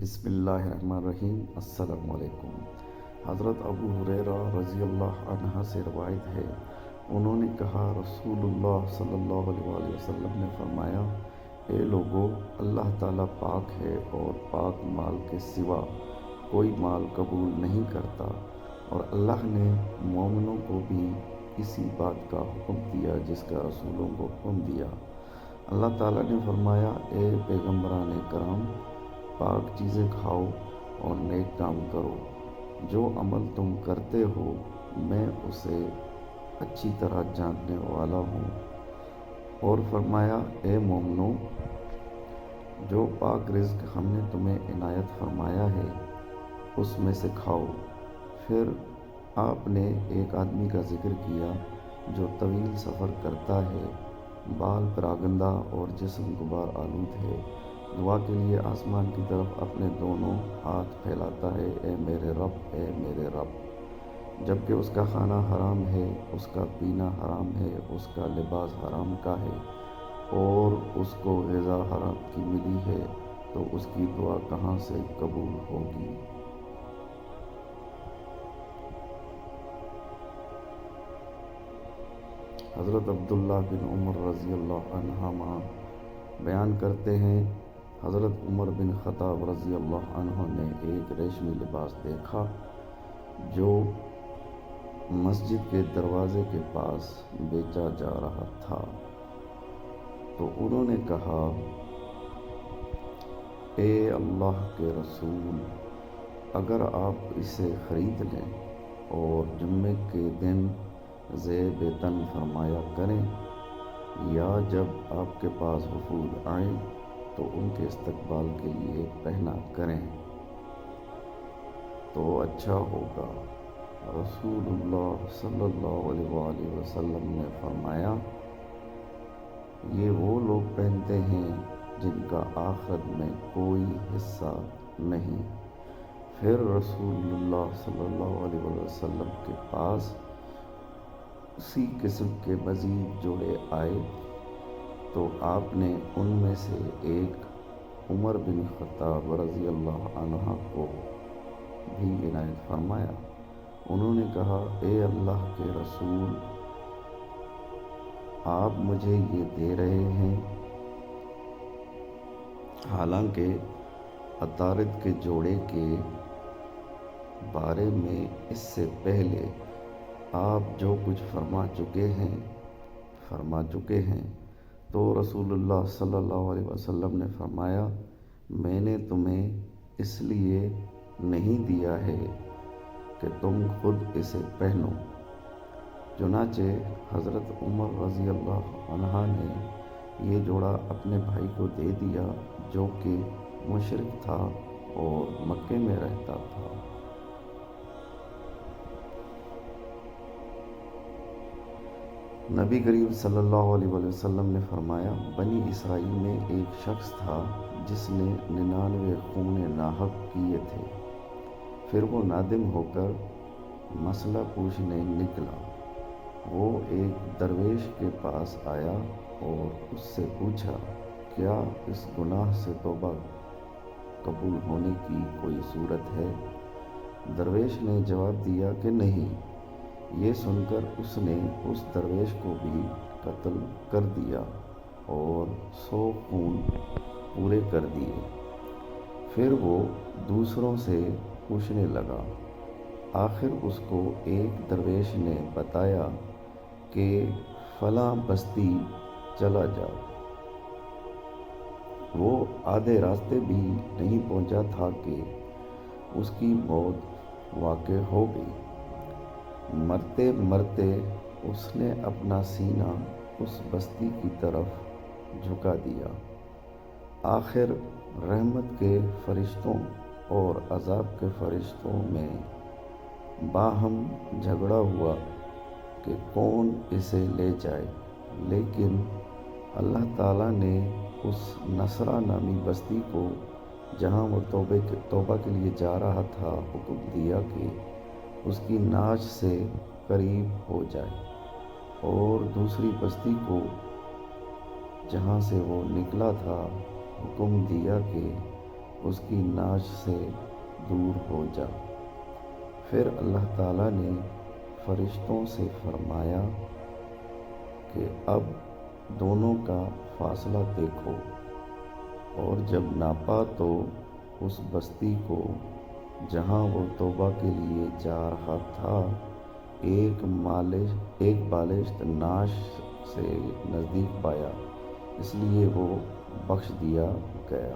بسم اللہ الرحمن الرحیم۔ السلام علیکم۔ حضرت ابو ہریرہ رضی اللہ عنہ سے روایت ہے، انہوں نے کہا رسول اللہ صلی اللہ علیہ وآلہ وسلم نے فرمایا، اے لوگو، اللہ تعالیٰ پاک ہے اور پاک مال کے سوا کوئی مال قبول نہیں کرتا، اور اللہ نے مومنوں کو بھی اسی بات کا حکم دیا جس کا رسولوں کو حکم دیا۔ اللہ تعالیٰ نے فرمایا، اے پیغمبران کرام، پاک چیزیں کھاؤ اور نیک کام کرو، جو عمل تم کرتے ہو میں اسے اچھی طرح جاننے والا ہوں۔ اور فرمایا، اے مومنو، جو پاک رزق ہم نے تمہیں عنایت فرمایا ہے اس میں سے کھاؤ۔ پھر آپ نے ایک آدمی کا ذکر کیا جو طویل سفر کرتا ہے، بال پراگندہ اور جسم غبار آلود ہے، دعا کے لیے آسمان کی طرف اپنے دونوں ہاتھ پھیلاتا ہے، اے میرے رب، اے میرے رب، جبکہ اس کا کھانا حرام ہے، اس کا پینا حرام ہے، اس کا لباس حرام کا ہے، اور اس کو غذا حرام کی ملی ہے، تو اس کی دعا کہاں سے قبول ہوگی؟ حضرت عبداللہ بن عمر رضی اللہ عنہما بیان کرتے ہیں، حضرت عمر بن خطاب رضی اللہ عنہ نے ایک ریشمی لباس دیکھا جو مسجد کے دروازے کے پاس بیچا جا رہا تھا، تو انہوں نے کہا، اے اللہ کے رسول، اگر آپ اسے خرید لیں اور جمعے کے دن ذیب تن فرمایا کریں، یا جب آپ کے پاس وفود آئیں تو ان کے استقبال کے لیے پہنا کریں تو اچھا ہوگا۔ رسول اللہ صلی اللہ علیہ وآلہ وسلم نے فرمایا، یہ وہ لوگ پہنتے ہیں جن کا آخرت میں کوئی حصہ نہیں۔ پھر رسول اللہ صلی اللہ علیہ وسلم کے پاس اسی قسم کے مزید جوڑے آئے تو آپ نے ان میں سے ایک عمر بن خطاب رضی اللہ عنہ کو بھی عنایت فرمایا۔ انہوں نے کہا، اے اللہ کے رسول، آپ مجھے یہ دے رہے ہیں، حالانکہ عطارد کے جوڑے کے بارے میں اس سے پہلے آپ جو کچھ فرما چکے ہیں۔ تو رسول اللہ صلی اللہ علیہ وسلم نے فرمایا، میں نے تمہیں اس لیے نہیں دیا ہے کہ تم خود اسے پہنو۔ چنانچہ حضرت عمر رضی اللہ عنہ نے یہ جوڑا اپنے بھائی کو دے دیا جو کہ مشرک تھا اور مکے میں رہتا تھا۔ نبی کریم صلی اللہ علیہ وسلم نے فرمایا، بنی اسرائیل میں ایک شخص تھا جس نے 99 خون ناحق کیے تھے۔ پھر وہ نادم ہو کر مسئلہ پوچھنے نکلا۔ وہ ایک درویش کے پاس آیا اور اس سے پوچھا، کیا اس گناہ سے توبہ قبول ہونے کی کوئی صورت ہے؟ درویش نے جواب دیا کہ نہیں۔ یہ سن کر اس نے اس درویش کو بھی قتل کر دیا اور 100 خون پورے کر دیے۔ پھر وہ دوسروں سے پوچھنے لگا۔ آخر اس کو ایک درویش نے بتایا کہ فلاں بستی چلا جاؤ۔ وہ آدھے راستے بھی نہیں پہنچا تھا کہ اس کی موت واقع ہو گئی۔ مرتے مرتے اس نے اپنا سینہ اس بستی کی طرف جھکا دیا۔ آخر رحمت کے فرشتوں اور عذاب کے فرشتوں میں باہم جھگڑا ہوا کہ کون اسے لے جائے، لیکن اللہ تعالیٰ نے اس نصرہ نامی بستی کو، جہاں وہ توبہ کے لیے جا رہا تھا، حکم دیا کہ اس کی ناچ سے قریب ہو جائے، اور دوسری بستی کو جہاں سے وہ نکلا تھا حکم دیا کہ اس کی ناش سے دور ہو جا۔ پھر اللہ تعالیٰ نے فرشتوں سے فرمایا کہ اب دونوں کا فاصلہ دیکھو، اور جب ناپا تو اس بستی کو جہاں وہ توبہ کے لیے جا رہا تھا ایک بالشت ناش سے نزدیک پایا، اس لیے وہ بخش دیا گیا۔